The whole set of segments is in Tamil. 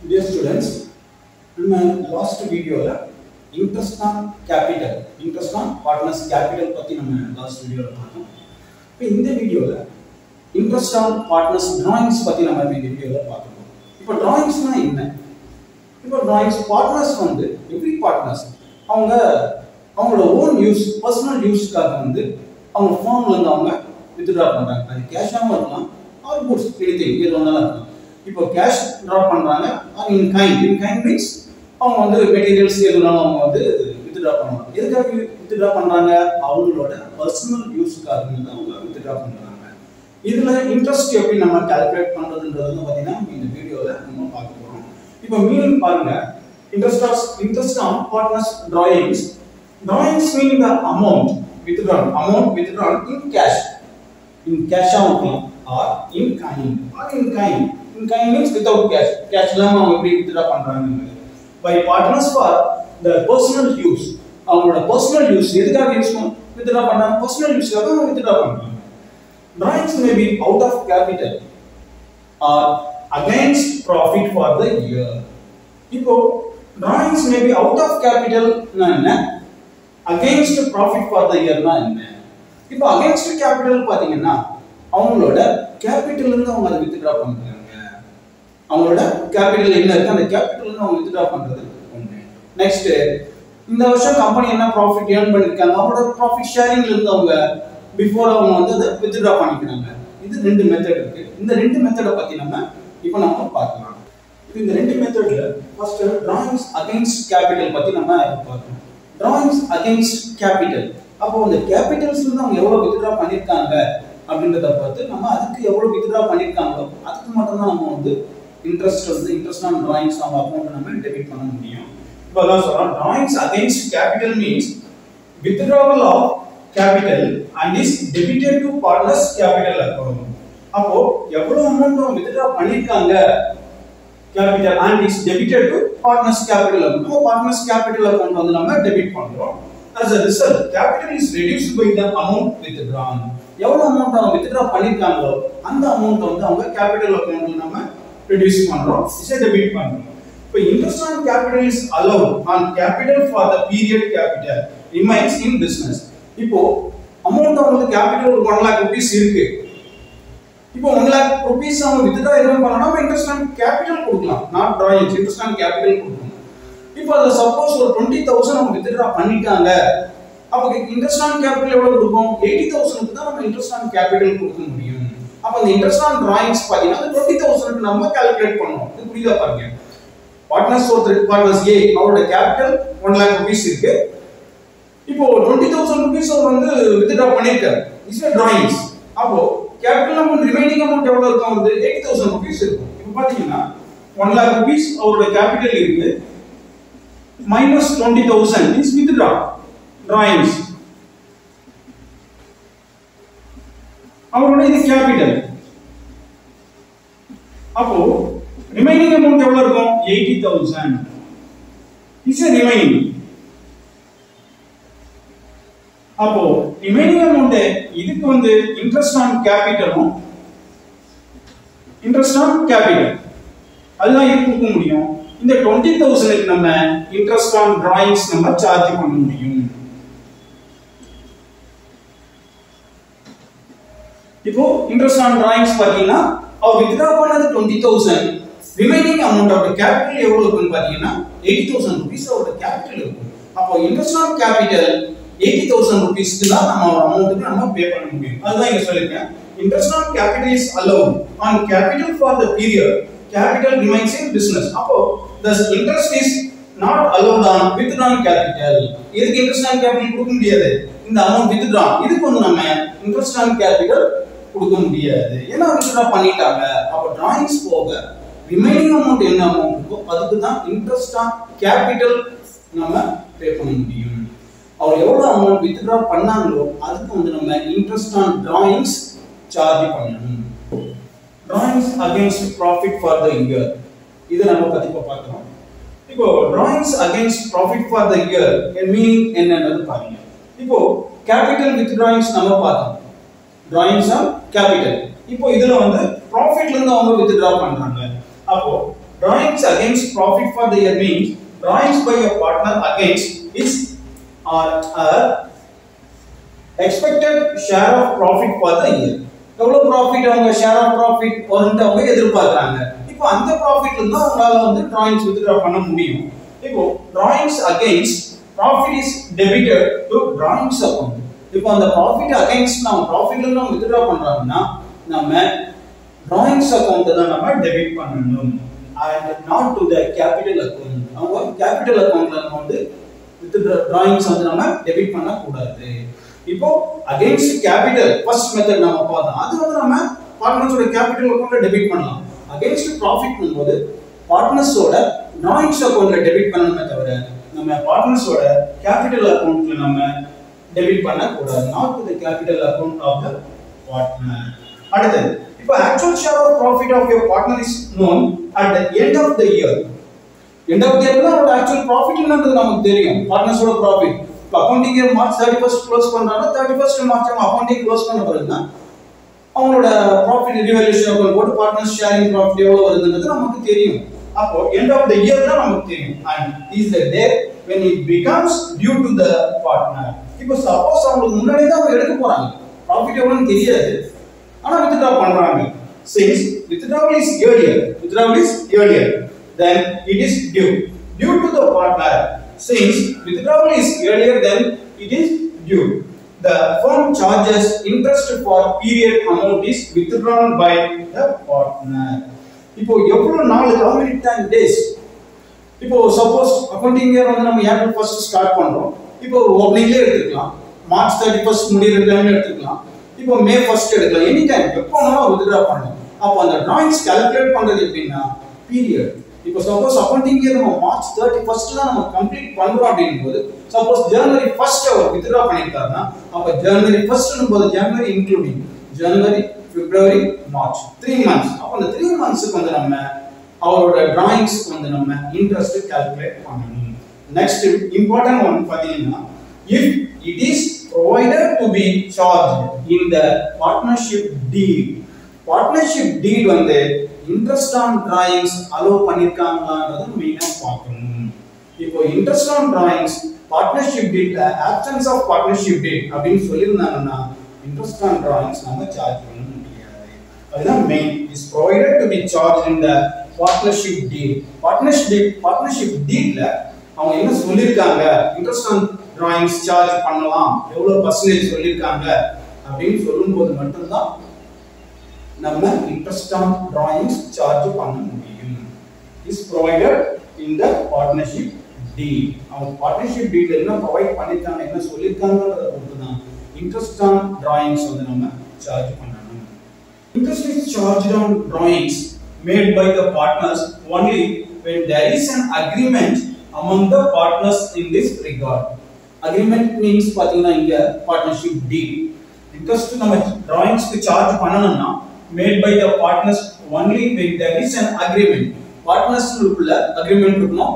Dear students, in my last video, interest on capital, interest on partners capital patti நம்ம last video பார்த்தோம். இப்போ இந்த வீடியோல interest on partners drawings பத்தி நம்ம இந்த வீடியோல பார்க்கணும். இப்போ drawings-னா என்ன? இப்போ drawings partners வந்து every partners அவங்களோட own use, personal use-க்காக வந்து அவங்க firm-ல இருந்து அவங்க withdraw பண்றாங்க. அது cash-ஆவும் இருக்கலாம் or goods anything எது வேணாலும் இருக்கலாம். இப்போ cash draw பண்றாங்க in kind means அவங்க வந்து மெட்டீரியல்ஸ் எதுனாலும் அவங்க வந்து withdraw பண்ணுவாங்க. எதுக்காக withdraw பண்றாங்க? அவங்களோட பர்சனல் யூஸ்க்காக தான் அவங்க withdraw பண்றாங்க. இதுல இன்ட்ரஸ்ட் எப்படி நம்ம கால்குலேட் பண்றதுன்றது பாத்தீங்கன்னா இந்த வீடியோல நம்ம பார்க்க போறோம். இப்போ மீனிங் பாருங்க. interest on partners drawings mean the amount withdrawn in cash or in kind means without cash இல்லாம அவங்க எப்படி withdraw பண்றாங்க by partners for the personal use அவங்களோட personal use எதுக்காக யூஸ் withdraw பண்றாங்க personal யூஸ்க்காக withdraw பண்றாங்க. Drawings may be out of capital or against profit for the year. இப்போ drawings may be out of capital னா என்ன, against profit for the year னா என்ன? இப்போ against capital பாத்தீங்கன்னா அவங்களோட கேபிட்டல் இருந்து அவங்க அதை withdraw பண்றாங்க. அவங்களோட கேபிட்டல் என்ன இருக்கு அந்த கேபிட்டல் இருந்து அவங்க withdraw பண்றது ஒண்ணு. நெக்ஸ்ட் இந்த வருஷம் கம்பெனி என்ன ப்ராஃபிட் earn பண்ணிருக்காங்க அவங்களோட ப்ராஃபிட் ஷேரிங்ல இருந்து அவங்க பிஃபோர் அவங்க வந்து அதை withdraw பண்ணிக்கிறாங்க. இது ரெண்டு மெத்தட் இருக்கு. இந்த ரெண்டு மெத்தட பத்தி இப்போ நம்ம பார்க்கலாம். இந்த ரெண்டு மெத்தட்ல ஃபர்ஸ்ட் drawings against capital பத்தி நம்ம பார்க்கலாம். drawings against capital அப்போ அந்த கேபிட்டல்ஸ்ல இருந்து அவங்க எவ்வளவு withdraw பண்ணிருக்காங்க அப்படின்றத பார்த்து நம்ம அதுக்கு எவ்வளவு withdraw பண்ணிருக்காங்களோ அதுக்கு மட்டும் தான் நம்ம வந்து interest on drawings நம்ம அக்கவுண்ட் நம்ம டெபிட் பண்ண முடியும். இப்போ அதான் சொல்றோம் drawings against capital means withdrawal of capital and is debited to partners capital account. அப்போ எவ்வளவு அமௌண்ட் அவங்க withdraw பண்ணிருக்காங்க capital and is debited to partners capital account. partners capital account வந்து நம்ம டெபிட் பண்றோம். as a result capital is reduced by the amount withdrawn. எவ்வளவு அமௌண்ட் அவங்க withdraw பண்ணிருக்காங்களோ அந்த அமௌண்ட் வந்து அவங்க கேபிட்டல் அக்கவுண்ட்ல நம்ம reduce பண்றோம், இதை டெபிட் பண்றோம். இப்போ interest on capital is allowed on capital for the period capital remains in business. இப்போ அமௌண்ட் அவங்களுக்கு கேபிட்டல் 1 lakh rupees இருக்கு. இப்போ 1 lakh rupees அவங்க withdraw எதுவும் பண்ணனும் interest on capital கொடுக்கலாம். not drawings interest on capital கொடுக்கணும். இப்போ அது சப்போஸ் ஒரு 20000 அவங்க withdraw பண்ணிட்டாங்க. அப்ப interest on capital எவ்வளவு கொடுப்போம் 80000 க்கு தான் நம்ம interest on capital கொடுக்க முடியும். அப்ப அந்த interest on drawings பாத்தீங்கன்னா அந்த 20000 க்கு நம்ம கால்குலேட் பண்ணனும். இது புரியுதா பாருங்க. partners A அவரோட கேபிட்டல் 1 lakh rupees இருக்கு. இப்போ 20000 rupees அவர் வந்து withdraw பண்ணிட்டார். இது drawings. அப்போ கேபிட்டல் அமௌண்ட் ரிமைனிங் அமௌண்ட் எவ்வளவு இருக்கும் வந்து 80000 rupees இருக்கும். இப்போ பாத்தீங்கன்னா 1 lakh rupees அவரோட கேபிட்டல் இருக்கு minus 20000 is withdraw drawings. அவரோட இது கேபிட்டல். அப்போ ரிமைனிங் அமௌண்ட் எவ்வளவு இருக்கும் 80000 is a remaining. அப்போ ரிமைனிங் அமௌண்ட் இதுக்கு வந்து இன்ட்ரஸ்ட் ஆன் கேபிட்டலும் இன்ட்ரஸ்ட் ஆன் கேபிட்டல் அதுதான் இது கொடுக்க முடியும். இந்த 20000 க்கு நம்ம இன்ட்ரஸ்ட் ஆன் drawings நம்ம சார்ஜ் பண்ண முடியும். இப்போ இன்ட்ரஸ்ட் ஆன் drawings பாத்தீங்கன்னா அவர் withdraw பண்ணது 20000 ரிமைனிங் அமௌண்ட் ஆஃப் கேபிட்டல் எவ்வளவு இருக்குன்னு பாத்தீங்கன்னா 80000 rupees அவரோட கேபிட்டல் இருக்கு. அப்போ இன்ட்ரஸ்ட் ஆன் கேபிட்டல் 80000 rupees க்கு தான் நம்ம அமௌண்ட்க்கு நம்ம பே பண்ண முடியும். அதுதான் இங்க சொல்லிருக்கேன். Interest on capital is allowed on capital for the period capital remains in business. அப்போ the interest is not allowed on withdrawn capital. இதுக்கு இன்ட்ரஸ்ட் ஆன் கேபிட்டல் கொடுக்க முடியாது. இந்த அமௌண்ட் withdraw இதுக்கு வந்து நம்ம இன்ட்ரஸ்ட் ஆன் கேபிட்டல் கொடுக்க முடியாது. ஏன்னா withdraw பண்ணிட்டாங்க. அப்ப drawings போக ரிமைனிங் அமௌண்ட் என்ன அமௌண்ட் இருக்கோ அதுக்கு தான் இன்ட்ரஸ்ட் ஆன் கேபிட்டல் நம்ம பே பண்ண முடியும். அவர் எவ்வளவு அமௌண்ட் withdraw பண்ணாங்களோ அதுக்கு வந்து நம்ம இன்ட்ரஸ்ட் ஆன் drawings சார்ஜ் பண்ணணும். drawings against profit for the year இது நம்ம பத்தி பார்க்கிறோம். இப்போ drawings against profit for the year meaning என்னன்னு பாருங்க. இப்போ கேபிட்டல் withdrawings நம்ம பார்த்தோம். drawings on capital இப்போ இதுல வந்து profitல இருந்து அவங்க withdraw பண்றாங்க. அப்போ drawings against profit for the year means drawings by your partner against is or expected share of profit for the year. எவ்வளவு profit அவங்க share of profit வந்து அவங்க எதிர்பார்க்கறாங்க. இப்போ அந்த profit இருந்தா அவங்களால வந்து drawings withdraw பண்ண முடியும். இப்போ drawings against profit is debited to drawings account. இப்போ அந்த profit against நம்ம profitல இருந்து நம்ம withdraw பண்றாங்கன்னா நம்ம drawings account தான் நம்ம debit பண்ணணும் and not to the capital account. அவங்க capital accountல நம்ம வந்து drawings வந்து நம்ம debit பண்ண கூடாது. இப்போ against capital first method நாம பார்த்தோம். அது வந்து நம்ம பார்ட்னர்ஸோட capital accountல debit பண்ணலாம். against profit போது பார்ட்னர்ஸோட drawings accountல debit பண்ணணுமே தவிர நம்ம பார்ட்னர்ஸோட capital accountல நம்ம debit பண்ண கூடாது. not to the capital account of the partner. அடுத்து இப்போ actual share of profit of your partner is known at the end of the year. end of the year தான் actual profit என்னன்றது நமக்கு தெரியும். பார்ட்னர்ஸோட profit accounting year March 31st close பண்றாங்க. 31st மார்ச் நம்ம அக்கவுண்டிங் க்ளோஸ் பண்ண பிறகுனா அவங்களோட ப்ராஃபிட் ரிவல்யூஷன் அக்கவுண்ட் போட்டு பார்ட்னர்ஸ் ஷேரிங் ப்ராஃபிட் எவ்வளவு வருதுன்றது நமக்கு தெரியும். அப்போ எண்ட் ஆஃப் தி இயர் தான் நமக்கு தெரியும். and is the day when it becomes due to the partner. இப்போ சப்போஸ் அவங்களுக்கு முன்னாடி தான் அவங்க எடுக்க போறாங்க. ப்ராஃபிட் எவ்வளவுன்னு தெரியாது. ஆனா withdraw பண்றாங்க. since withdrawal is earlier then it is due to the partner. Since withdrawal is earlier than it is due, the firm charges interest for period amount is withdrawn by the partner. இப்போ எவ்வளவு நாள் how many days? இப்போ சப்போஸ் அக்கவுண்டிங் இயர் வந்து நம்ம ஏப்ரல் 1st ஸ்டார்ட் பண்றோம். இப்போ ஓபனிங்ல எடுத்துக்கலாம். மார்ச் 31st முடியற டைம்ல எடுத்துக்கலாம். இப்போ மே 1st எடுக்கலாம். எனி டைம் எப்போ வேணாலும் withdraw பண்ணலாம். அப்போ அந்த drawings கால்குலேட் பண்றது எப்படின்னா பீரியட். இப்போ சப்போஸ் அக்கவுண்டிங் இயர் நம்ம மார்ச் 31st தான் நம்ம கம்ப்ளீட் பண்றோம் அப்படிங்கும்போது சப்போஸ் ஜனவரி 1st அவர் வித்ட்ரா பண்ணிட்டாருன்னா அப்ப ஜனவரி 1st னும்போது ஜனவரி இன்க்ளூடிங் ஜனவரி பிப்ரவரி மார்ச் 3 months. அப்ப அந்த 3 monthsக்கு வந்து நம்ம அவரோட drawings வந்து நம்ம இன்ட்ரஸ்ட் கால்குலேட் பண்ணணும். நெக்ஸ்ட் இம்பார்ட்டன்ட் ஒன் பாத்தீங்கன்னா if it is provided to be charged in the partnership deed. partnership deed வந்து interest on drawings allow பண்ணிருக்காங்களான்றது மெயினா பார்க்கணும். இப்போ interest on drawings partnership deed absence of partnership deed அப்படினு சொல்லிருந்தாங்கன்னா interest on drawings நம்ம சார்ஜ் பண்ண முடியாது. அதுதான் main is provided to be charged in the partnership deed. partnership deedல அவங்க என்ன சொல்லிருக்காங்க interest on drawings சார்ஜ் பண்ணலாம் எவ்வளவு % சொல்லிருக்காங்க அப்படினு சொல்லும்போது மட்டும் தான் நம்ம interest on drawings charge பண்ண முடியும். is provided in the partnership deed. அவங்க partnership deed என்ன ப்ரொவைட் பண்ணிருக்காங்க என்ன சொல்லிருக்காங்கன்றத பொறுத்து தான் interest on drawings வந்து நம்ம சார்ஜ் பண்ணணும். interest is charged on drawings made by the partners only when there is an agreement among the partners in this regard. agreement means பாத்தீங்கன்னா இங்க partnership deed. interest நம்ம drawings க்கு சார்ஜ் பண்ணனும்னா made by the partners only when there is an agreement. partners குள்ள agreement இருக்கணும்.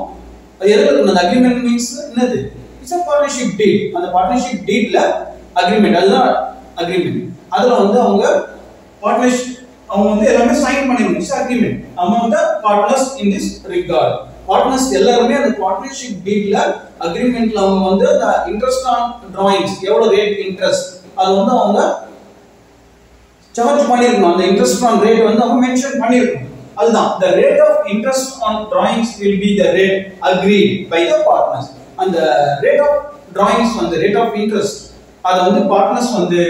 அது எதுல இருக்கணும்? அந்த agreement means என்னது? it's a partnership deed. அந்த partnership deedல agreement அதுதான் agreement. அதுல வந்து அவங்க partnership அவங்க வந்து எல்லாமே சைன் பண்ணிருக்காங்க. it's agreement among the partners in this regard. partners எல்லாரும் அந்த partnership deedல agreementல அவங்க வந்து the interest on drawings எவ்வளவு rate interest அது வந்து அவங்க சார்ஜ் பண்ணிருக்கணும். அந்த இன்ட்ரஸ்ட் ஆன் ரேட் வந்து அவங்க மென்ஷன் பண்ணிருக்கணும். அதுதான் the rate of interest on drawings will be the rate agreed by the partners. அந்த rate of drawings வந்து rate of interest அத வந்து பார்ட்னர்ஸ் வந்து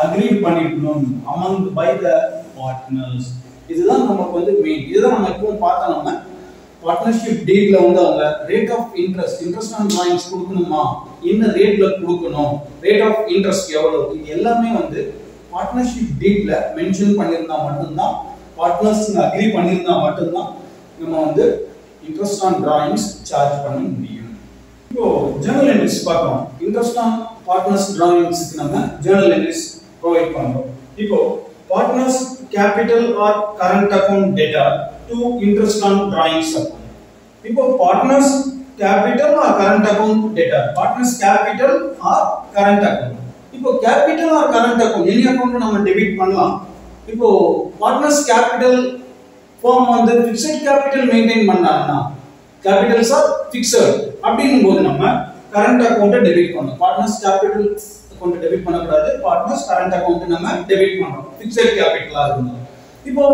அக்ரீட் பண்ணிருக்கணும் among by the partners. இதுதான் நமக்கு வந்து மெயின். இதுதான் நம்ம எப்பவும் பார்த்தா நம்ம பார்ட்னர்ஷிப் டீட்ல வந்து அவங்க rate of interest on drawings கொடுக்கணுமா என்ன ரேட்ல கொடுக்கணும் ரேட் ஆஃப் இன்ட்ரஸ்ட் எவ்வளவு இது எல்லாமே வந்து பார்ட்னர்ஷிப் டீட்ல மென்ஷன் பண்ணிருந்தா மட்டும்தான் பார்ட்னர்ஸ் அக்ரி பண்ணிருந்தா மட்டும்தான் நம்ம வந்து இன்ட்ரஸ்ட் ஆன் drawings சார்ஜ் பண்ண முடியும். இப்போ ஜர்னல் என்ட்ரிஸ் பார்க்கலாம். இன்ட்ரஸ்ட் ஆன் பார்ட்னர்ஸ் drawings-க்கு நம்ம ஜர்னல் என்ட்ரிஸ் ப்ரொவைட் பண்றோம். இப்போ partners capital or current account data to interest on drawings account. இப்போ partners capital or current account data partners capital or current account. இப்போ capital or current account any account நம்ம டெபிட் பண்ணலாம். இப்போ பார்ட்னர்ஸ் கேபிட்டல் firm வந்து fixed capital maintain பண்ணாங்கன்னா capitals are fixed அப்படிங்கும்போது நம்ம current account டெபிட் பண்ணணும். partners capital account டெபிட் பண்ண கூடாது. partners current account நம்ம டெபிட் பண்றோம். fixed capital ஆ இருந்தா. இப்போ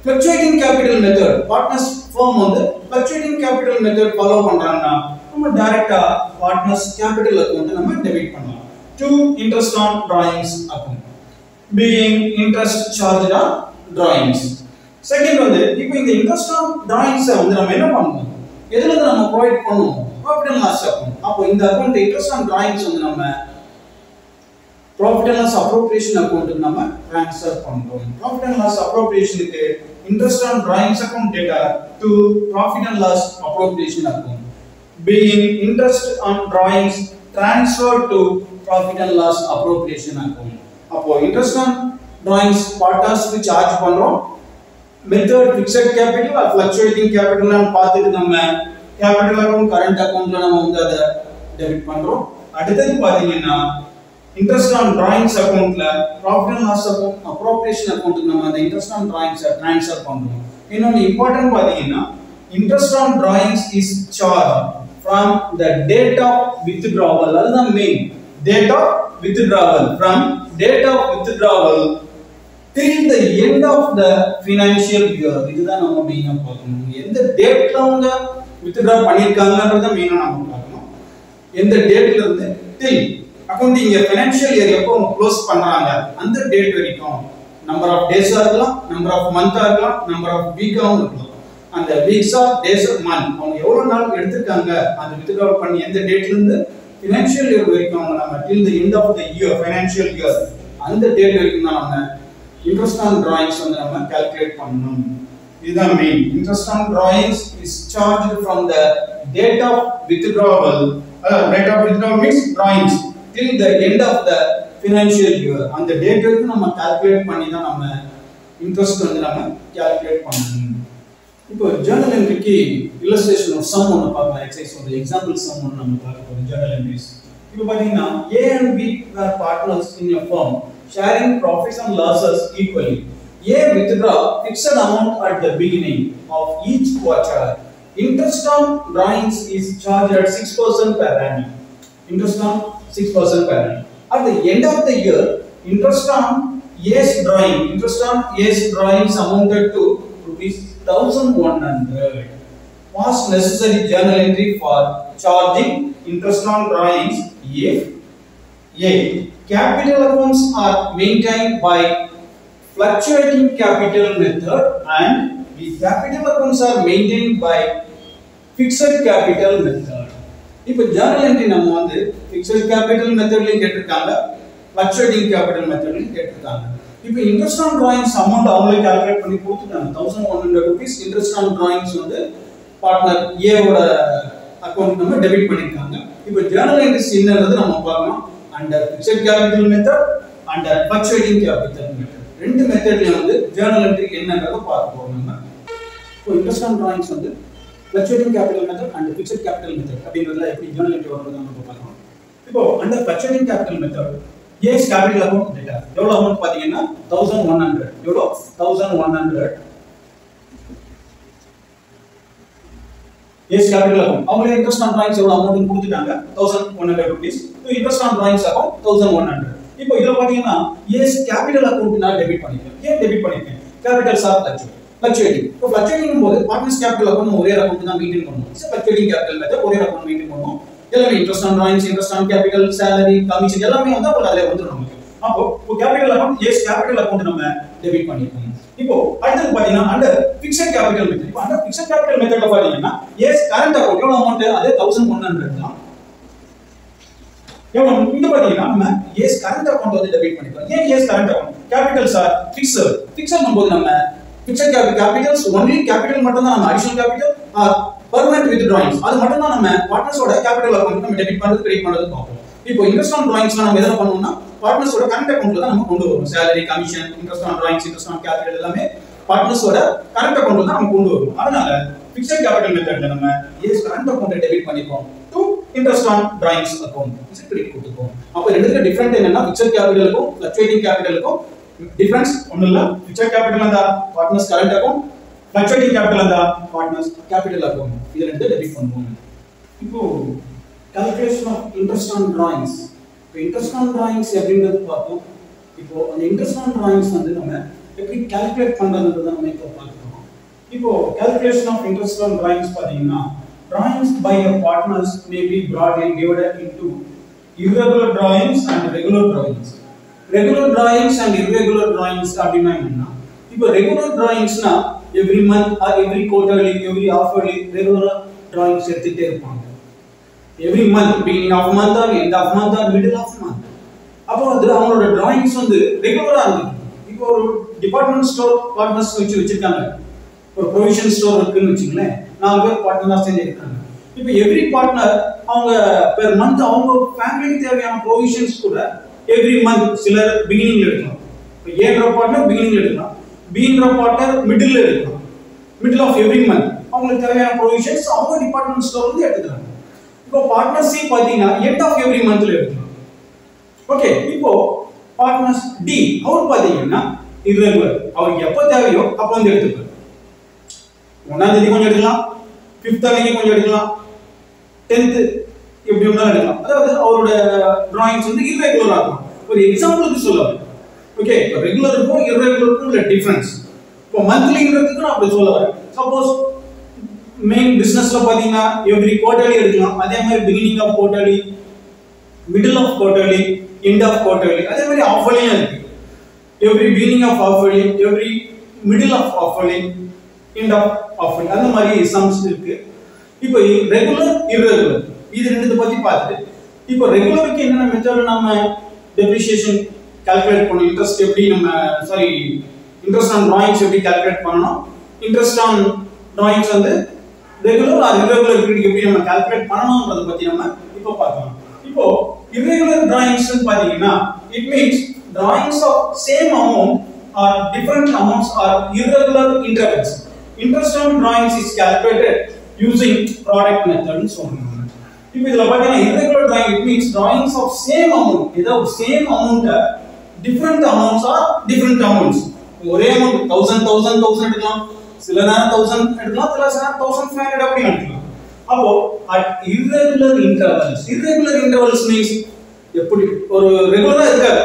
fluctuating capital method partners firm வந்து fluctuating capital method follow பண்றாங்கன்னா நம்ம டைரக்ட்டா partners capital account நம்ம டெபிட் பண்ணலாம். to interest on drawings account being interest charged on drawings. Second வந்து இப்போ இந்த இன்ட்ரெஸ்ட் ஆன் drawings வந்து நம்ம என்ன பண்ணணும்? எதுல இருந்து நம்ம ப்ரொவைட் பண்ணுவோம்? profit and loss account. அப்போ இந்த அக்கவுண்ட் இன்ட்ரெஸ்ட் ஆன் drawings வந்து நம்ம profit and loss appropriation account நம்ம ட்ரான்ஸ்ஃபர் பண்றோம். profit and loss appropriation க்கு interest on drawings account data to profit and loss appropriation account being interest on drawings transferred to profit and loss appropriation account. அப்போ interest on drawings partners க்கு சார்ஜ் பண்றோம். Method fixed capital or fluctuating capital னு பார்த்துட்டு நம்ம capital account current accountல நம்ம வந்து அத டெபிட் பண்றோம். அடுத்து பாத்தீங்கன்னா interest on drawings accountல profit and loss account appropriation accountக்கு நம்ம அந்த interest on drawings ட்ரான்ஸ்ஃபர் பண்றோம். இன்னொரு இம்பார்ட்டன்ட் பாத்தீங்கன்னா interest on drawings is charged from the date of withdrawal. அதுதான் main. date of withdrawal, from date of withdrawal till the end of the financial year. இதுதான் நம்ம மெயினா பார்க்கணும். எந்த டேட்ல அவங்க withdraw பண்ணிருக்காங்கன்றத மெயினா நாம பார்க்கணும். எந்த டேட்ல இருந்து till accounting year financial year எப்போ க்ளோஸ் பண்றாங்க அந்த டேட் வரைக்கும் நம்பர் ஆஃப் டேஸா இருக்கலாம், நம்பர் ஆஃப் மந்தா இருக்கலாம், நம்பர் ஆஃப் வீக்காவும் இருக்கலாம். அந்த weeks of days of month அவங்க எவ்வளவு நாள் எடுத்துக்காங்க அந்த withdraw பண்ணி எந்த டேட்ல இருந்து financial year வரைக்கும் நம்ம till the end of the year financial year அந்த டேட் வரைக்கும் தான் நம்ம interest on drawings வந்து நம்ம கால்குலேட் பண்ணனும். இதுதான் main. interest on drawings is charged from the date of withdrawal. Date of withdrawal means drawings till the end of the financial year. அந்த டேட் வரைக்கும் நம்ம கால்குலேட் பண்ணி தான் நம்ம இன்ட்ரெஸ்ட் வந்து நம்ம கால்குலேட் பண்ணனும். இப்போ ஜர்னல் என்ட்ரிக்கு இல்லஸ்ட்ரேஷன் ஆஃப் சம் ஒன்னு பார்க்கலாம். எக்ஸசைஸ் ஒரு எக்ஸாம்பிள் சம் ஒன்னு நம்ம பார்க்க போறோம். ஜர்னல் என்ட்ரிஸ் இப்போ பாத்தீங்கன்னா A and B were partners in a firm sharing profits and losses equally. A withdraw fixed amount at the beginning of each quarter. Interest on drawings is charged at 6% per annum. Interest on 6% per annum. At the end of the year, interest on A's drawings amounted to rupees 1100. Was necessary journal entry for charging interest on drawings if A. Capital accounts are maintained by fluctuating capital method and B. Capital accounts are maintained by fixed capital method. இப்போ journal entry நம்ம வந்து fixed capital methodலயும் கேட்டிருக்காங்க, fluctuating capital methodலயும் கேட்டிருக்காங்க. இப்போ interest on drawings amount அவங்களே கால்குலேட் பண்ணி கொடுத்துட்டாங்க. 1100 rupees interest on drawings வந்து பார்ட்னர் A ஓட அக்கவுண்ட் நம்ம டெபிட் பண்ணிருக்காங்க. இப்போ journal entries என்னன்றது நம்ம பார்க்கணும். under fixed capital method under fluctuating capital method. ரெண்டு மெத்தட்லயும் வந்து journal entry என்னன்றத பார்க்க போறோம் நம்ம. இப்போ interest on drawings வந்து fluctuating capital method and fixed capital method அப்படிங்கறதுல எப்படி journal entry வரும்னு நம்ம பார்க்கலாம். இப்போ under fluctuating capital method A's capital account data எவ்வளவு அமௌண்ட் பாத்தீங்கன்னா 1100. எவ்வளவு 1100 A's capital account அவங்களே interest on drawings எவ்வளவு அமௌண்ட் கொடுத்துட்டாங்க 1100 rupees. So interest on drawings account 1100. இப்போ இதுல பாத்தீங்கன்னா A's capital account நான் டெபிட் பண்ணிருக்கேன். ஏன் டெபிட் பண்ணிருக்கேன்? Capitals are fluctuating. இப்போ fluctuating போது partners capital account ஒரே அக்கவுண்ட் தான் மெயின்டெய்ன் பண்ணனும். So fluctuating capital method ஒரே அக்கவுண்ட் மெயின்டெய்ன் பண்ணனும். எல்லாமே interest on drawings, interest on capital, salary, commission எல்லாமே வந்து அதுல வந்துரும் நமக்கு. அப்போ capital account A's capital account நம்ம டெபிட் பண்ணிருக்கோம். இப்போ அடுத்து பாத்தீங்கன்னா under fixed capital method. இப்போ under fixed capital method பாத்தீங்கன்னா A's current account எவ்வளவு அமௌண்ட் அதே 1100 தான். எவ்வளவு இங்க பாத்தீங்கன்னா நம்ம A's current account வந்து டெபிட் பண்ணிருக்கோம். ஏன் A's current account? Capitals are fixed. fixed போது நம்ம fixed capitals only capital மட்டும் தான் நம்ம additional capital permanent withdrawings அது மட்டும் தான் நம்ம பார்ட்னர்ஸோட கேபிட்டல் அக்கவுண்ட் நம்ம டெபிட் பண்றது கிரெடிட் பண்றது பார்ப்போம். இப்போ இன்ட்ரெஸ்ட் ஆன் drawings நம்ம எதை பண்ணுவோம்னா பார்ட்னர்ஸோட கரண்ட் அக்கவுண்ட்ல தான் நம்ம கொண்டு வருவோம். salary, commission, interest on drawings, interest on capital எல்லாமே பார்ட்னர்ஸோட கரண்ட் அக்கவுண்ட்ல தான் நம்ம கொண்டு வருவோம். அதனால fixed capital methodல நம்ம A's current account டெபிட் பண்ணிப்போம் to interest on drawings account இது கிரெடிட் கொடுத்துப்போம். அப்ப ரெண்டுல டிஃபரண்ட் என்னன்னா fixed capitalக்கும் fluctuating capitalக்கும் டிஃபரன்ஸ் ஒண்ணும் இல்ல. fixed capital அந்த partners current account, fluctuating capital and the partners capital account இது ரெண்டு டெபிட் பண்ணுவோம். இப்போ calculation of interest on drawings. இப்போ interest on drawings எப்படின்றது பார்த்தோம். இப்போ அந்த interest on drawings வந்து நம்ம எப்படி calculate பண்றதுன்றத நம்ம இப்போ பார்க்கலாம். இப்போ calculation of interest on drawings பாத்தீங்கன்னா drawings by a partners may be broadly divided into irregular drawings and regular drawings. Regular drawings and irregular drawings அப்படினா என்னன்னா இப்போ regular drawings னா every month or every quarterly every half-yearly regular drawings எடுத்துட்டே இருப்பாங்க. Every month beginning of month or end of month or middle of month. அப்போ அது அவங்களோட drawings வந்து ரெகுலரா இருக்கும். இப்போ ஒரு டிபார்ட்மெண்ட் ஸ்டோர் பார்ட்னர்ஸ் வச்சிருக்காங்க. ஒரு ப்ரொவிஷன் ஸ்டோர் இருக்குன்னு வெச்சுங்களேன். 4 பேர் பார்ட்னரா சேர்ந்து இருக்காங்க. இப்போ எவ்ரி பார்ட்னர் அவங்க பெர் மந்த் அவங்க ஃபேமிலிக்கு தேவையான ப்ரொவிஷன்ஸ் கூட எவ்ரி மந்த் சிலர் பிகினிங்ல எடுக்கலாம். இப்போ ஏன்ற பார்ட்னர் பிகினிங்ல எடுக்கலாம். பீன்ற பார்ட்னர் மிடில்ல எடுக்கலாம். மிடில் ஆஃப் எவ்ரி மந்த் அவங்களுக்கு தேவையான ப்ரொவிஷன்ஸ் அவங்க டிபார்ட்மெண்ட் ஸ்டோர்ல இருந்து எடுத்துக்கலாம். இப்போ பார்ட்னர் சி பாத்தீங்கன்னா எண்ட் ஆஃப் எவ்ரி மந்த்ல எடுக்கலாம். ஓகே, இப்போ பார்ட்னர்ஸ் டி அவர் பாத்தீங்கன்னா irregular அவருக்கு எப்ப தேவையோ அப்ப வந்து எடுத்துக்கலாம். 1ஆம் தேதி கொஞ்சம் எடுக்கலாம், 5th அன்னைக்கு கொஞ்சம் எடுக்கலாம், 10th எப்படி வேணாலும் எடுக்கலாம். அதாவது அவரோட டிராயிங்ஸ் வந்து irregular ஆகும். ஒரு எக்ஸாம்பிளுக்கு சொல்லலாம். ஓகே, இப்போ ரெகுலருக்கும் irregularக்கும் உள்ள டிஃபரன்ஸ். இப்போ மந்த்லிங்கிறதுக்கு நான் அப்படி சொல்ல வரேன். சப்போஸ் மெயின் பிசினஸ்ல பாத்தீங்கன்னா எவ்ரி குவார்ட்டர்லி எடுக்கலாம். அதே மாதிரி beginning of quarterly, middle of quarterly, end of quarterly, அதே மாதிரி ஆஃபர்லியும் இருக்கு. Every beginning of half yearly, every middle of half yearly, end of half yearly, அந்த மாதிரி சம்ஸ் இருக்கு. இப்போ ரெகுலர் irregular இது ரெண்டுத்தை பத்தி பார்த்துட்டு இப்போ ரெகுலருக்கு என்னென்ன மெத்தட் நம்ம டெப்ரிசியேஷன் கால்குலேட் பண்ணணும், இன்ட்ரெஸ்ட் எப்படி நம்ம இன்ட்ரெஸ்ட் ஆன் டிராயிங்ஸ் எப்படி கால்குலேட் பண்ணணும், இன்ட்ரெஸ்ட் ஆன் டிராயிங்ஸ் வந்து ரெகுலர் ஆர் irregular பீரியட் எப்படி நம்ம கால்குலேட் பண்ணணும்ன்றத பத்தி நம்ம இப்போ பார்க்கலாம். இப்போ irregular drawings ன்னு பாத்தீங்கன்னா it means drawings of same amount or different amounts or irregular intervals. Interest on drawings is calculated using product method ன்னு சொல்றாங்க. இப்போ இதல பாத்தீங்கன்னா irregular drawing it means drawings of same amount, ஏதாவது same amount different amounts or different amounts. ஒரே amount 1000 எடுக்கலாம், சில நேரம் 1000 எடுக்கலாம், சில நேரம் 1500 அப்படி எடுக்கலாம். அப்போ at irregular intervals means எப்படி ஒரு ரெகுலரா இருக்காது.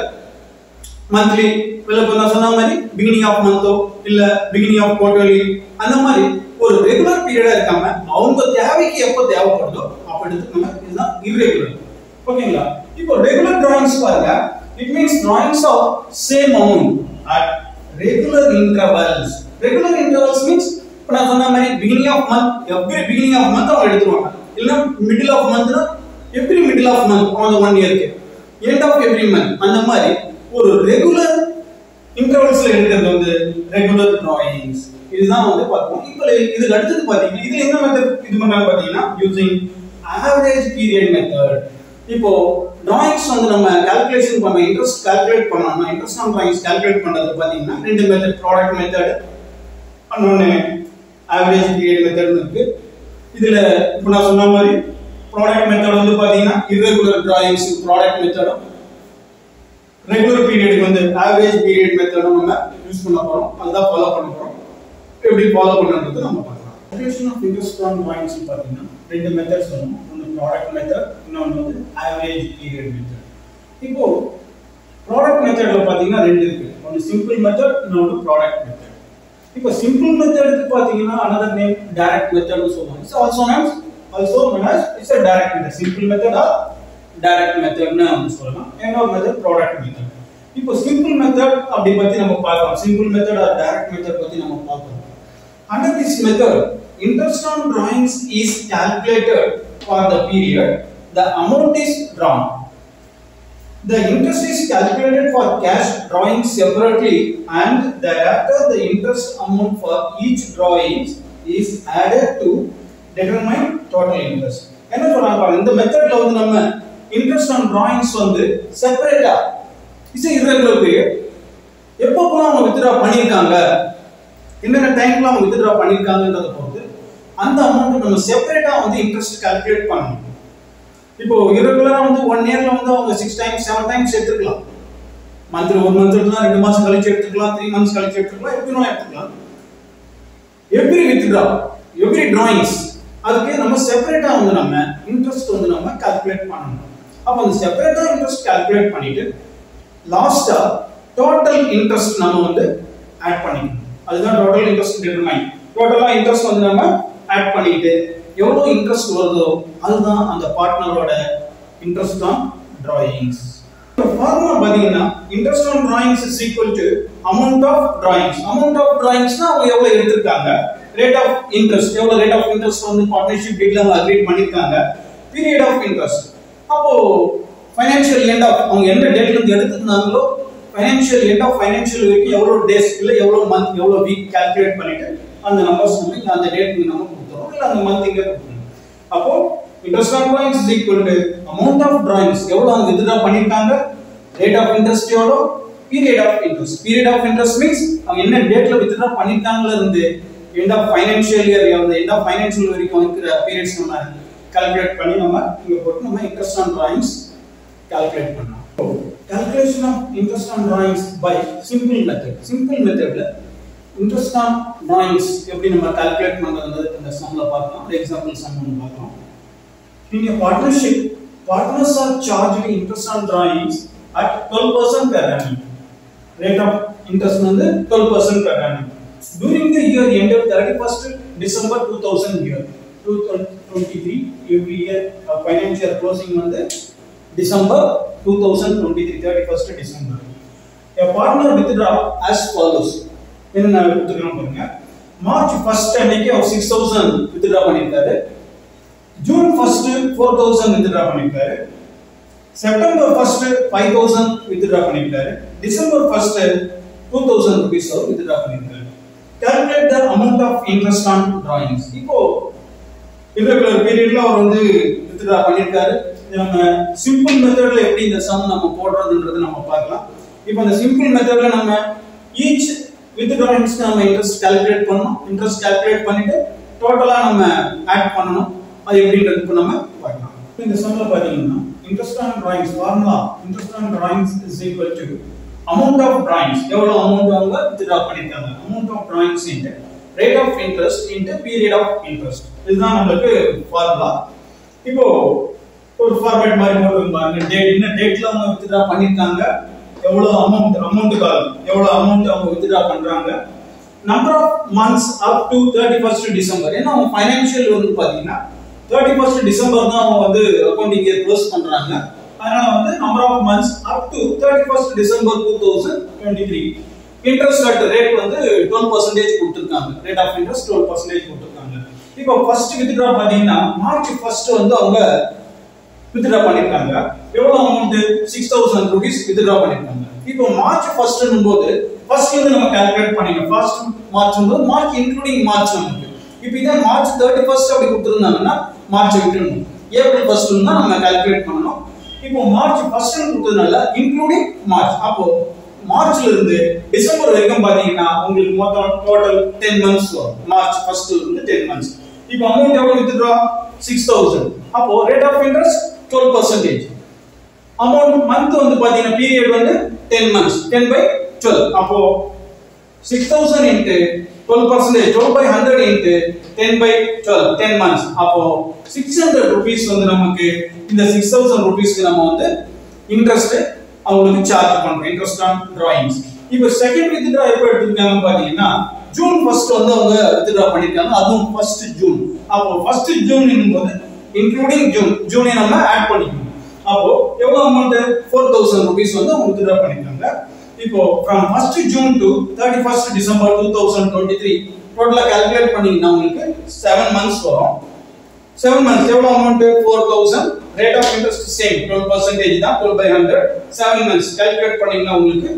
மந்த்லி இல்ல சொன்ன மாதிரி பிகினிங் ஆஃப் மந்தோ இல்ல பிகினிங் ஆஃப் குவார்ட்டர்லி அந்த மாதிரி ஒரு ரெகுலர் பீரியடா இருக்காம அவங்க தேவைக்கு எப்போ தேவைப்படுதோ அப்ப எடுத்துக்கோங்க. இதுதான் irregular. ஓகேங்களா? இப்போ ரெகுலர் டிராயிங்ஸ் பாருங்க, it means drawings of same amount at regular intervals. Regular intervals means இப்ப நான் சொன்ன மாதிரி beginning of month every beginning of month அவங்க எடுத்துருவாங்க. இல்ல middle of month னா every middle of month on 1 year க்கு end of every month அந்த மாதிரி ஒரு ரெகுலர் இன்டர்வல்ஸ்ல எடுக்கிறது வந்து ரெகுலர் டிராயிங்ஸ். இதுதான் வந்து பார்ப்போம். இப்போ இதுக்கு அடுத்து பாத்தீங்கன்னா இது என்ன மெத்தட் இது பண்ணாங்க பாத்தீங்கன்னா யூசிங் ஆவரேஜ் பீரியட் மெத்தட். இப்போ டிராயிங்ஸ் வந்து நம்ம கால்குலேஷன் பண்ண இன்ட்ரெஸ்ட் கால்குலேட் பண்ணனும்னா இன்ட்ரெஸ்ட் ஆன் டிராயிங்ஸ் கால்குலேட் பண்றது பாத்தீங்கன்னா ரெண்டு மெத்தட், ப்ராடக்ட் மெத்தட் இன்னொன்னு ஆவரேஜ் பீரியட் மெத்தட் இருக்கு. இதுல இப்போ நான் சொன்ன மாதிரி ப்ராடக்ட் மெத்தட் வந்து பாத்தீங்கன்னா irregular டிராயிங்ஸ் ப்ராடக்ட் மெத்தடும் ரெகுலர் பீரியட்க்கு வந்து ஆவரேஜ் பீரியட் மெத்தடும் நம்ம யூஸ் பண்ண போறோம். அதான் ஃபாலோ பண்ண போறோம். எப்படி ஃபாலோ பண்றது நம்ம பார்க்கலாம். Calculation of interest on drawings பாத்தீங்கன்னா ரெண்டு மெத்தட்ஸ் வரும். ஒன்னு ப்ராடக்ட் மெத்தட், இன்னொன்னு வந்து ஆவரேஜ் பீரியட் மெத்தட். இப்போ ப்ராடக்ட் மெத்தட்ல பாத்தீங்கன்னா ரெண்டு இருக்கு. ஒன்னு சிம்பிள் மெத்தட், இன்னொன்னு ப்ராடக்ட் மெத்தட். இப்போ சிம்பிள் மெத்தட்க்கு பாத்தீங்கன்னா another name டைரக்ட் மெத்தட்னு சொல்லுவாங்க. It's also known as it's a direct method. Simple method or direct method னு நம்ம சொல்லலாம். இன்னொரு மெத்தட் ப்ராடக்ட் மெத்தட். இப்போ சிம்பிள் மெத்தட் அப்படி பத்தி நம்ம பார்க்கலாம். Simple method R direct method பத்தி நம்ம பார்க்கலாம். Under this method, interest on drawings is calculated for the period the amount is drawn. The interest is calculated for cash drawings separately and thereafter the interest amount for each drawing is added to determine total interest. என்ன சொல்றாங்க இந்த மெத்தட்ல வந்து நம்ம interest on drawings வந்து செப்பரேட்டா இஸ் irregular period எப்பப்பலாம் அவங்க வித்ட்ரா பண்ணிருக்காங்க, என்னென்ன டைம்ல அவங்க வித்ட்ரா பண்ணிருக்காங்கன்றத பொறுத்து அந்த அமௌண்ட் நம்ம செப்பரேட்டா வந்து இன்ட்ரெஸ்ட் கால்குலேட் பண்ணணும். இப்போ irregular வந்து 1 இயர்ல வந்து அவங்க 6 டைம்ஸ் 7 டைம்ஸ் எடுத்துக்கலாம். மந்த்லி ஒரு மந்த் எடுத்தா 2 மாசம் கழிச்சு எடுத்துக்கலாம், 3 मंथ्स கழிச்சு எடுத்துக்கலாம், எப்படினாலும் எடுத்துக்கலாம். எவ்ரி வித்ட்ரா எவ்ரி டிராயிங்ஸ் அதுக்கு நம்ம செப்பரேட்டா வந்து நம்ம இன்ட்ரெஸ்ட் வந்து நம்ம கால்குலேட் பண்ணணும். அப்ப அந்த செப்பரேட்டா இன்ட்ரெஸ்ட் கால்குலேட் பண்ணிட்டு லாஸ்டா டோட்டல் இன்ட்ரெஸ்ட் நம்ம வந்து ஆட் பண்ணிக்கணும். அதுதான் டோட்டல் இன்ட்ரெஸ்ட் டிட்டர்மைன். டோட்டலா இன்ட்ரெஸ்ட் வந்து நம்ம ஆட் பண்ணிட்டு எவ்வளவு இன்ட்ரெஸ்ட் வருதோ அதுதான் அந்த பார்ட்னரோட இன்ட்ரெஸ்ட் ஆன் டிராயிங்ஸ். ஃபார்முலா பாத்தீங்கன்னா interest on drawings is equal to amount of drawings. Amount of டிராயிங்ஸ்னா அவங்க எவ்வளவு எடுத்திருக்காங்க, ரேட் ஆஃப் இன்ட்ரெஸ்ட் எவ்வளவு ரேட் ஆஃப் இன்ட்ரெஸ்ட் வந்து பார்ட்னர்ஷிப் டீல்ல அவங்க அக்ரீட் பண்ணிருக்காங்க, பீரியட் ஆஃப் இன்ட்ரெஸ்ட். அப்போ ஃபைனான்சியல் எண்ட் ஆஃப் அவங்க என்ன டேட்ல இருந்து எடுத்துட்டாங்களோ financial end of financial week எவ்வளவு டேஸ் இல்ல எவ்வளவு மந்த் எவ்வளவு வீக் கால்குலேட் பண்ணிட்டு அந்த நம்பர்ஸ் வந்து அந்த டேட் நம்ம கொடுத்துறோம் இல்ல அந்த மந்த் இங்க கொடுத்துறோம். அப்போ interest on drawings is equal to amount of drawings எவ்வளவு அவங்க withdraw பண்ணிருக்காங்க, rate of interest எவ்வளவு, period of interest. Period of interest means அவங்க என்ன டேட்ல withdraw பண்ணிருக்காங்கல இருந்து end of financial year அந்த end of financial year வரைக்கும் இருக்கிற periods நம்ம கால்குலேட் பண்ணி நம்ம இங்க போட்டு நம்ம interest on drawings கால்குலேட் பண்ணலாம். Calculation of interest on drawings by simple method. Simple methodல interest on drawings எப்படி நம்ம கால்குலேட் பண்றது இந்த சம்ல பார்க்கலாம். ஒரு எக்ஸாம்பிள் சம் ஒன்னு பார்க்கலாம். In a partnership, partners are charged interest on drawings at 12% per annum. Rate of interest வந்து 12% per annum. During the year ended 31st December 2000 year 2023 every year financial closing வந்து December 2023 31st December. A partner withdraw as follows. என்ன கொடுத்துக்கிறோம் பாருங்க. March 1st அன்னைக்கு அவர் 6000 withdraw பண்ணிருக்காரு. June 1st 4000 withdraw பண்ணிருக்காரு. September 1st 5000 withdraw பண்ணிருக்காரு. December 1st 2000 rupees withdraw பண்ணிருக்காரு. Calculate the amount of interest on drawings. இப்போ irregular periodல அவர் வந்து withdraw பண்ணிருக்காரு. நம்ம சிம்பிள் மெத்தட்ல எப்படி இந்த சம் நம்ம போடுறதுன்றது நம்ம பார்க்கலாம். இப்போ அந்த சிம்பிள் மெத்தட்ல நம்ம ஈச் வித்ட்ராயிங்ஸ்க்கு நம்ம இன்ட்ரெஸ்ட் கால்குலேட் பண்ணனும். இன்ட்ரெஸ்ட் கால்குலேட் பண்ணிட்டு டோட்டலா நம்ம ஆட் பண்ணனும். அது எப்படின்றது இப்போ நம்ம பார்க்கலாம். இந்த சம்ல பாத்தீங்கன்னா interest on drawings formula interest on drawings is equal to amount of drawings எவ்வளவு அமௌண்ட் அவங்க வித்ட்ரா பண்ணிருக்காங்க, amount of drawings into rate of interest into period of interest. இதுதான் நமக்கு ஃபார்முலா. இப்போ ஒரு ஃபார்மேட் மாதிரி போட்டுருப்பாங்க. டேட் என்ன டேட்ல அவங்க வித்ட்ரா பண்ணிருக்காங்க, எவ்வளவு அமௌண்ட்க்கு எவ்வளவு அமௌண்ட் அவங்க வித்ட்ரா பண்றாங்க, number of months up to 31st December. ஏன்னா அவங்க ஃபைனான்சியல் வந்து பாத்தீங்கன்னா 31st டிசம்பர் தான் அவங்க வந்து அக்கவுண்டிங் இயர் க்ளோஸ் பண்றாங்க. அதனால வந்து number of months up to 31st December 2023. Interest rate rate வந்து 12% கொடுத்திருக்காங்க. ரேட் ஆஃப் இன்ட்ரெஸ்ட் 12% கொடுத்திருக்காங்க. இப்போ ஃபர்ஸ்ட் வித்ட்ரா பாத்தீங்கன்னா மார்ச் 1st வந்து அவங்க வித்ட்ரா பண்ணிருக்காங்க. எவ்வளவு அமௌண்ட் 6000 ரூபீஸ் வித்ட்ரா பண்ணிருக்காங்க. இப்போ மார்ச் 1st னும்போது ஃபர்ஸ்ட்ல இருந்து நம்ம கால்குலேட் பண்ணிடணும். ஃபர்ஸ்ட் மார்ச் னும்போது மார்ச் இன்க்ளூடிங் மார்ச் நமக்கு. இப்போ இத மார்ச் 31st அப்படி கொடுத்திருந்தாங்கன்னா மார்ச் விட்டுறணும். ஏப்ரல் 1st ல தான் நம்ம கால்குலேட் பண்ணனும். இப்போ மார்ச் 1st னு கொடுத்ததனால இன்க்ளூடிங் மார்ச். அப்போ மார்ச்ல இருந்து டிசம்பர் வரைக்கும் பாத்தீங்கன்னா உங்களுக்கு மொத்தம் டோட்டல் 10 months வரும். மார்ச் 1st ல இருந்து 10 months. இப்போ அமௌண்ட் எவ்வளவு வித்ட்ரா 6000. அப்போ rate of interest 12%. Amount month வந்து பாத்தீங்கன்னா பீரியட் வந்து 10 months 10/12. அப்போ 6000 into 12%, 12/100 into 10/12, 10 months. அப்போ 600 rupees வந்து நமக்கு இந்த 6000 rupeesக்கு நம்ம வந்து இன்ட்ரெஸ்ட் அவங்களுக்கு சார்ஜ் பண்றோம். Interest on drawings. இப்போ செகண்ட் வித்ட்ரா எப்ப எடுத்துட்டாங்க பாத்தீங்கன்னா ஜூன் 1st வந்து அவங்க வித்ட்ரா பண்ணிருக்காங்க. அதுவும் 1st ஜூன். அப்போ 1st ஜூன் என்னும்போது இன்க்ளூடிங் ஜூனை நம்ம ஆட் பண்ணிக்கணும். அப்போ எவ்வளவு அமௌண்ட் 4000 rupees வந்து அவங்க வித்ட்ரா பண்ணிருக்காங்க. இப்போ from 1st June to 31st December 2023 டோட்டலா கால்குலேட் பண்ணீங்கன்னா உங்களுக்கு 7 months வரும். 7 months எவ்வளவு amount 4000. Rate of interest same 12% தான் 12/100. 7 months கால்குலேட் பண்ணீங்கன்னா உங்களுக்கு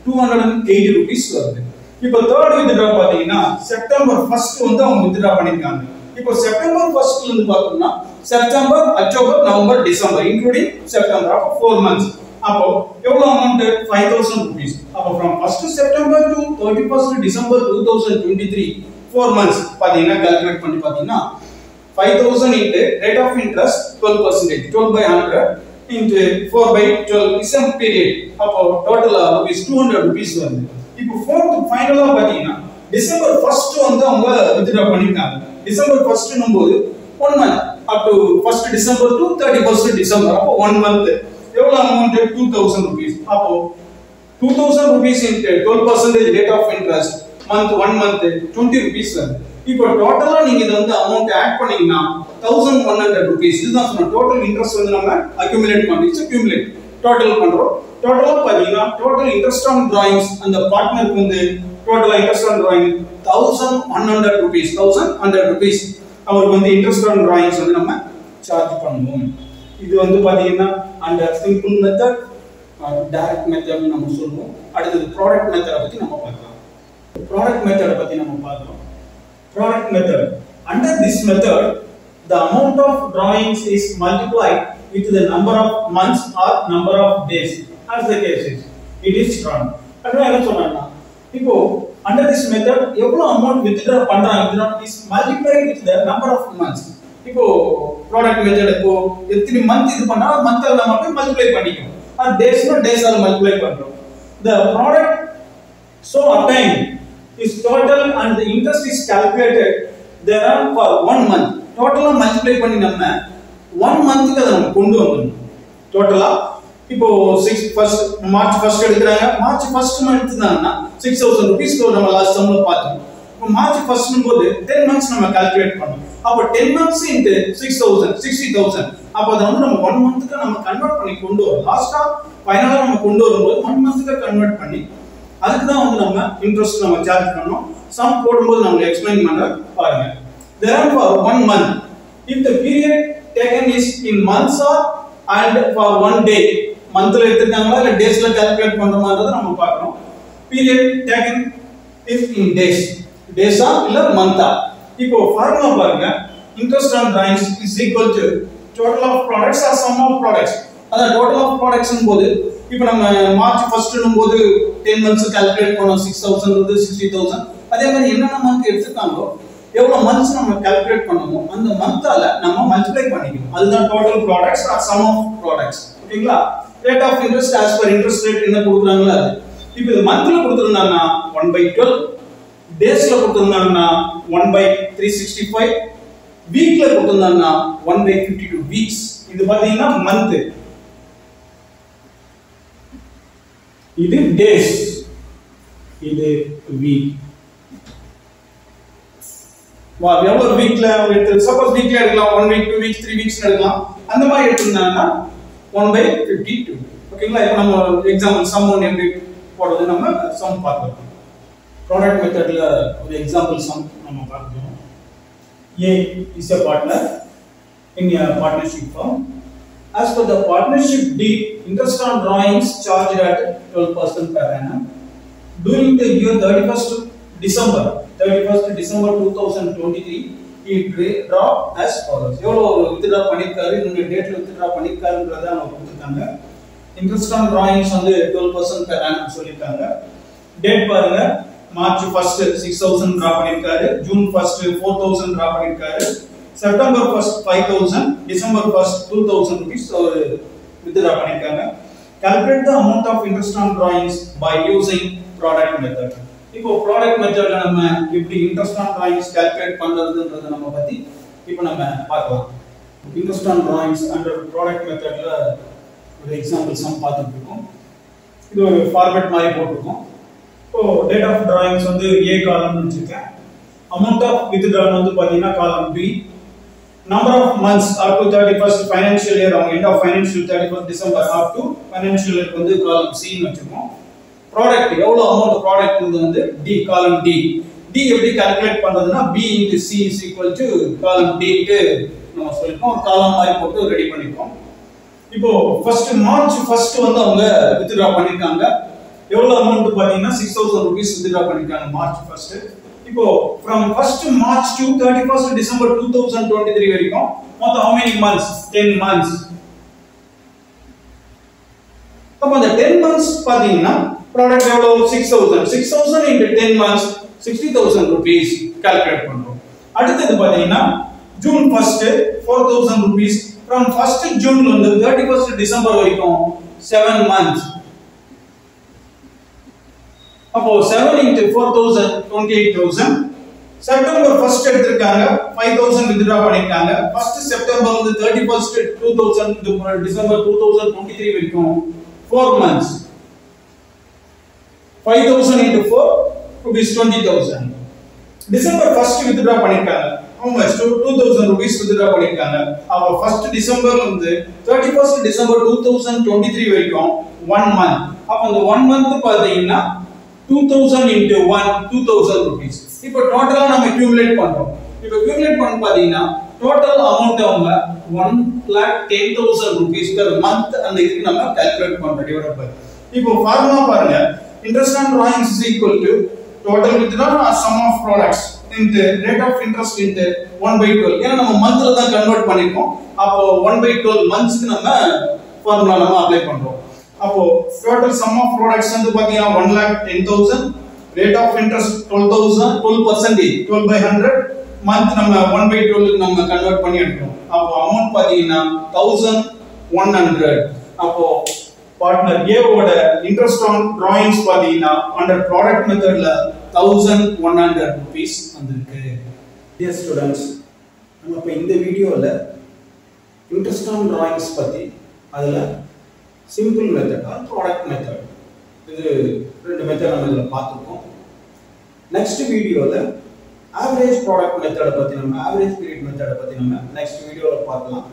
280 rupees வருது. இப்போ தேர்ட் வித்ட்ரா பாத்தீங்கன்னா செப்டம்பர் 1st வந்து அவங்க வித்ட்ரா பண்ணிருக்காங்க. இப்போ செப்டம்பர் 1st ல இருந்து பார்த்தோம்னா September, October, November, December including September. அப்போ 4 months. அப்போ எவ்வளவு அமௌண்ட் 5000 rupees. அப்போ from 1st September to 31st December 2023 4 months பாத்தீங்கன்னா கால்குலேட் பண்ணி பாத்தீங்கன்னா 5000 into rate of interest 12%, 12/100 into 4/12 is a period. அப்போ டோட்டலா rupees 200 rupees வருது. இப்போ ஃபோர்த் ஃபைனலா பாத்தீங்கன்னா டிசம்பர் 1st வந்து அவங்க வித்ட்ரா பண்ணிருக்காங்க. December 1st னும்போது 1 month up to 1st December to 31st December. அப்போ 1 month எவ்வளவு அமௌண்ட் 2000 rupees. அப்போ 2000 rupees into 12% rate of interest month 1 month 20 rupees வருது. இப்போ டோட்டலா நீங்க இத வந்து அமௌண்ட் ஆட் பண்ணீங்கன்னா 1100 rupees. இதுதான் சொன்ன டோட்டல் இன்ட்ரெஸ்ட் வந்து நம்ம அக்யூமுலேட் பண்ணிச்சு. அக்யூமுலேட் டோட்டல் பண்றோம். டோட்டலா பாத்தீங்கன்னா டோட்டல் இன்ட்ரெஸ்ட் ஆன் டிராயிங்ஸ் அந்த பார்ட்னருக்கு வந்து total interest on drawing 1100 rupees. 1100 rupees அவருக்கு வந்து இன்ட்ரெஸ்ட் ஆன் டிராயிங்ஸ் வந்து நம்ம சார்ஜ் பண்ணுவோம். இது வந்து பாத்தீங்கன்னா under simple method direct method நம்ம சொல்லுவோம். அடுத்து ப்ராடக்ட் மெத்தட பத்தி நம்ம பார்க்கலாம். ப்ராடக்ட் மெத்தட பத்தி நம்ம பார்க்கலாம். Product method under this method the amount of drawings is multiplied with the number of months or number of days as the case is it is drawn. அதுல என்ன சொன்னாங்கன்னா இப்போ under this method எவ்வளவு அமௌண்ட் withdraw பண்றாங்க is multiplied with the number of months. இப்போ ப்ராடக்ட் மெத்தட் இப்போ எத்தனை மந்த் இது பண்ணா மந்த்ல நம்ம போய் மல்டிப்ளை பண்ணிக்கணும். or days னா days ஆல மல்டிப்ளை பண்றோம். the product so obtained is total and the interest is calculated thereon for 1 month. டோட்டலா மல்டிப்ளை பண்ணி நம்ம 1 மந்த்க்கு அத நம்ம கொண்டு வரணும். டோட்டலா இப்போ 6 மார்ச் 1 எடுக்கறாங்க. மார்ச் 1 எடுத்துட்டாங்கன்னா 6000 rupees நம்ம லாஸ்ட் சம்ல பார்த்தோம். இப்போ மார்ச் 1 னும்போது 10 months நம்ம கால்குலேட் பண்ணோம். அப்ப 10 months into 6000 60000. அப்ப அத வந்து நம்ம 1 மந்த்க்கு நம்ம கன்வர்ட் பண்ணி கொண்டு வரோம். லாஸ்டா ஃபைனலா நம்ம கொண்டு வரும்போது 1 மந்த்க்கு கன்வர்ட் பண்ணி அதுக்கு தான் வந்து நம்ம இன்ட்ரெஸ்ட் நம்ம சார்ஜ் பண்ணோம். சம் போடும்போது நம்ம எக்ஸ்பிளைன் பண்றேன் பாருங்க. Therefore 1 month if the period taken is in months or and for 1 day மந்த்ல எடுத்துட்டாங்களா இல்ல டேஸ்ல கால்குலேட் பண்றோமான்றத நம்ம பார்க்கணும். period taken is in days டேஸா இல்ல மந்தா. இப்போ ஃபார்முலா பாருங்க. interest on drawings is equal to total of products or sum of products. அத total of products னும்போது இப்போ நம்ம மார்ச் 1 னும்போது 10 months கால்குலேட் பண்ணோம். 6000 இருந்து 60000. அதே மாதிரி என்னென்ன மந்த் எடுத்துட்டாங்களோ எவ்வளவு மந்த்ஸ் நம்ம கால்குலேட் பண்ணோமோ அந்த மந்தால நம்ம மல்டிப்ளை பண்ணிக்கணும். அதுதான் total products or sum of products. ஓகேங்களா? Rate of interest as per interest rate என்ன கொடுக்குறாங்களோ அது. இப்போ இது மந்த்ல கொடுத்திருந்தாங்கன்னா 1/12, டேஸ்ல கொடுத்திருந்தாங்கன்னா 1/365, வீக்ல கொடுத்திருந்தாங்கன்னா 1/52 வீக்ஸ். இது பாத்தீங்கன்னா மந்த், இது டேஸ், இது வீக். வா எவ்வளவு வீக்ல எடுத்து சப்போஸ் வீக்ல எடுக்கலாம் 1 வீக் 2 வீக்ஸ் 3 வீக்ஸ் எடுக்கலாம். அந்த மாதிரி எடுத்துட்டாங்கன்னா 1/52. ஓகேங்களா? இப்போ நம்ம எக்ஸாம்பிள் சம் ஒன் எப்படி போடுறது நம்ம சம் பார்க்கலாம். ப்ராடக்ட் மெத்தட்ல ஒரு எக்ஸாம்பிள் சம் நம்ம பார்க்கலாம். A is a partner in a partnership firm. As per the partnership deed, interest on drawings charged at 12% per annum. During the year 31st December 2023, he draw as follows. எவ்வளவு withdraw பண்ணிருக்காரு, இந்த டேட்ல withdraw பண்ணிருக்காருன்றத அவங்க கொடுத்திருக்காங்க. interest on drawings வந்து 12% per annum சொல்லிருக்காங்க. டேட் பாருங்க. மார்ச் 1 6000 டிரா பண்ணிருக்காரு. ஜூன் 1 4000 டிரா பண்ணிருக்காரு. செப்டம்பர் 1 5000, டிசம்பர் 1 2000 rupees withdraw பண்ணிருக்காங்க. Calculate the amount of interest on drawings by using product method. இப்போ ப்ராடக்ட் மெத்தட்ல நம்ம எப்படி இன்ட்ரெஸ்ட் ஆன் டிராயிங்ஸ் கால்குலேட் பண்றதுன்றத நம்ம பத்தி இப்போ நம்ம பார்க்கலாம். Interest on drawings under product மெத்தட்ல ஒரு எக்ஸாம்பிள் சம் பார்த்துட்டு இருக்கோம். இது ஒரு ஃபார்மேட் மாதிரி போட்டுருக்கோம். இப்போ டேட் ஆஃப் டிராயிங்ஸ் வந்து A காலம்னு வச்சிருக்கேன். அமௌண்ட் ஆஃப் வித்ட்ரால் வந்து பாத்தீங்கன்னா column B. Number of months up to 31st financial year, அவங்க end of financial 31st December up to financial year வந்து காலம் C ன்னு வச்சிருக்கோம். ப்ராடக்ட் எவ்வளவு அமௌண்ட் ப்ராடக்ட் வந்து D காலம் D. D எப்படி கால்குலேட் பண்றதுன்னா B into C is equal to காலம் D க்கு நம்ம சொல்லிருக்கோம். காலம் மாதிரி போட்டு ரெடி பண்ணிருக்கோம். இப்போ ஃபர்ஸ்ட் மார்ச் 1 வந்து அவங்க வித்ட்ரா பண்ணிருக்காங்க. எவ்வளவு அமௌண்ட் பாத்தீங்கன்னா 6000 rupees வித்ட்ரா பண்ணிருக்காங்க மார்ச் 1. இப்போ from 1st March to 31st December 2023 வரைக்கும் மொத்தம் how many months? 10 months. அப்ப அந்த 10 months பாத்தீங்கன்னா ப்ராடக்ட் எவ்வளவு 6000 into 10 months 60000 rupees கால்குலேட் பண்றோம். அடுத்து பாத்தீங்கன்னா June 1 4000 rupees from 1st June ல இருந்து 31st December வரைக்கும் 7 months. அப்போ 7 into 4000 28000. செப்டம்பர் 1st எடுத்திருக்காங்க 5000 வித்ட்ரா பண்ணிருக்காங்க. 1st செப்டம்பர் வந்து 31st 2000 டிசம்பர் 2023 வரைக்கும் 4 months. 5000 into 4 rupees 20000. December 1st withdraw பண்ணிருக்காங்க. How much? 2000 rupees withdraw பண்ணிருக்காங்க. அப்ப 1st டிசம்பர்ல இருந்து 31st டிசம்பர் 2023 வரைக்கும் 1 month. அப்ப அந்த 1 month பாத்தீங்கன்னா 2000 into 1 2000 rupees. இப்போ டோட்டலா நம்ம accumulate பண்றோம். இப்போ accumulate பண்ண பாத்தீங்கன்னா டோட்டல் அமௌண்ட் அவங்க 1,10,000 rupees per month அந்த இதுக்கு நம்ம கால்குலேட் பண்றோம் டிவைட் பை. இப்போ ஃபார்முலா பாருங்க. Interest on drawings is equal to total withdrawal or sum of products into rate of interest into 1/12. ஏன்னா நம்ம மந்த்ல தான் கன்வர்ட் பண்ணிருக்கோம். அப்போ 1/12 மந்த்ஸ்க்கு நம்ம ஃபார்முலா நம்ம அப்ளை பண்றோம். அப்போ total sum of products வந்து பாத்தீங்கன்னா 1,10,000, rate of interest 12,000, 12%, 12/100 மந்த் நம்ம 1/12 க்கு நம்ம கன்வர்ட் பண்ணி எடுக்கிறோம். அப்போ அமௌண்ட் பாத்தீங்கன்னா 1,100. அப்போ பார்ட்னர் A ஓட இன்ட்ரஸ்ட் ஆன் டிராயிங்ஸ் பாத்தீங்கன்னா அண்டர் ப்ராடக்ட் மெத்தட்ல 1,100 rupees வந்திருக்கு. Dear students, நம்ம இப்ப இந்த வீடியோல இன்ட்ரஸ்ட் ஆன் டிராயிங்ஸ் பத்தி அதுல simple method our product method இது ரெண்டு மெத்தட் நம்ம இதுல பார்த்துருக்கோம். நெக்ஸ்ட் வீடியோல ஆவரேஜ் ப்ராடக்ட் மெத்தட பத்தி நம்ம ஆவரேஜ் பீரியட் மெத்தட பத்தி நம்ம நெக்ஸ்ட் வீடியோல பார்க்கலாம்.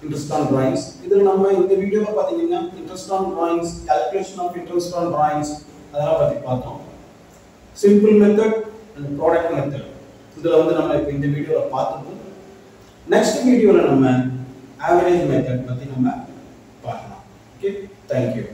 Interest on drawings. இதுல நம்ம இந்த வீடியோல பாத்தீங்கன்னா interest on drawings, calculation of interest on drawings அதெல்லாம் பத்தி பார்த்தோம். Simple method and product method. இதுல வந்து நம்ம இப்ப இந்த வீடியோல பார்த்துப்போம். நெக்ஸ்ட் வீடியோல நம்ம average method பத்தி நம்ம பார்க்கலாம். Okay, thank you.